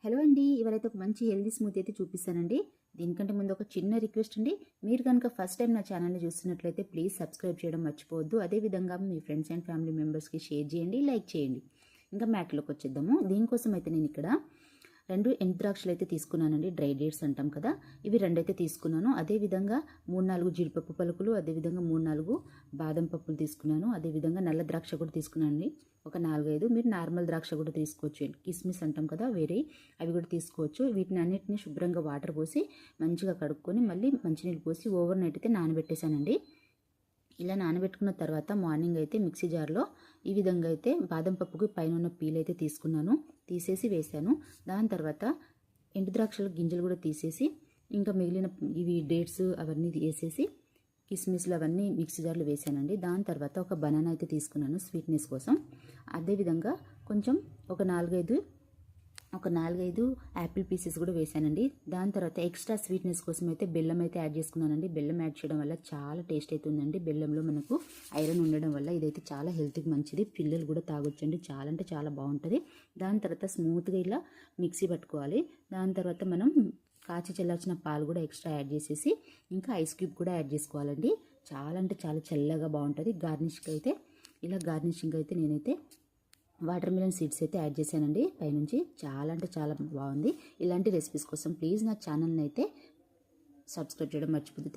Hello అండి, ఇవాళైతే ఒక మంచి హెల్దీ స్మూతీ అయితే చూపిస్తానండి. దీనికంటే ముందు ఒక చిన్న రిక్వెస్ట్ అండి. మీరు కనుక ఫస్ట్ టైం నా ఛానల్ని చూస్తున్నట్లయితే ప్లీజ్ సబ్స్క్రైబ్ చేయడం మర్చిపోవద్దు. అదేవిధంగా మీ ఫ్రెండ్స్ అండ్ ఫ్యామిలీ మెంబర్స్కి షేర్ చేయండి, లైక్ చేయండి. ఇంకా మ్యాట్లోకి వచ్చేద్దాము. దీనికోసం అయితే నేను ఇక్కడ 2 ఎండుద్రాక్షలు అయితే తీసుకున్నానండి. డ్రై డేట్స్ అంటాం కదా, ఇవి 2 అయితే తీసుకున్నాను. అదేవిధంగా 3-4 జీడిపప్పు పలుకులు, అదేవిధంగా 3-4 బాదం పప్పులు తీసుకున్నాను. అదేవిధంగా నల్ల ద్రాక్ష కూడా తీసుకున్నానండి, ఒక 4-5. మీరు నార్మల్ ద్రాక్ష కూడా తీసుకోవచ్చు, కిస్మిస్ అంటాం కదా వేరే, అవి కూడా తీసుకోవచ్చు. వీటిని అన్నిటిని శుభ్రంగా వాటర్ పోసి మంచిగా కడుక్కొని మళ్ళీ మంచినీళ్ళు పోసి ఓవర్ నైట్ అయితే నానబెట్టేశానండి. ఇలా నానబెట్టుకున్న తర్వాత మార్నింగ్ అయితే మిక్సీ జార్లో ఈ విధంగా అయితే బాదం పప్పుకి పైన ఉన్న పీల్ అయితే తీసేసి వేసాను. దాని తర్వాత ఎండు ద్రాక్షల గింజలు కూడా తీసేసి ఇంకా మిగిలిన ఇవి డేట్స్ అవన్నీ వేసేసి కిస్మిస్లు అవన్నీ మిక్సీ జార్లో వేసానండి. దాని తర్వాత ఒక బనానా అయితే తీసుకున్నాను స్వీట్నెస్ కోసం. అదేవిధంగా కొంచెం ఒక 4-5 యాపిల్ పీసెస్ కూడా వేసానండి. దాని తర్వాత ఎక్స్ట్రా స్వీట్నెస్ కోసం అయితే బెల్లం అయితే యాడ్ చేసుకున్నానండి. బెల్లం యాడ్ చేయడం వల్ల చాలా టేస్ట్ అయితే ఉందండి. బెల్లంలో మనకు ఐరన్ ఉండడం వల్ల ఇదైతే చాలా హెల్త్కి మంచిది. పిల్లలు కూడా తాగొచ్చండి, చాలా అంటే చాలా బాగుంటుంది. దాని తర్వాత స్మూత్గా ఇలా మిక్సీ పట్టుకోవాలి. దాని తర్వాత మనం కాచి చల్లార్చిన పాలు కూడా ఎక్స్ట్రా యాడ్ చేసేసి ఇంకా ఐస్ క్యూబ్ కూడా యాడ్ చేసుకోవాలండి. చాలా అంటే చాలా చల్లగా బాగుంటుంది. గార్నిషింగ్ అయితే నేనైతే వాటర్ మిలన్ సీడ్స్ అయితే యాడ్ చేశానండి పైనుంచి. చాలా అంటే చాలా బాగుంది. ఇలాంటి రెసిపీస్ కోసం ప్లీజ్ నా ఛానల్ని అయితే సబ్స్క్రైబ్ చేయడం మర్చిపోద్దు. Thank you.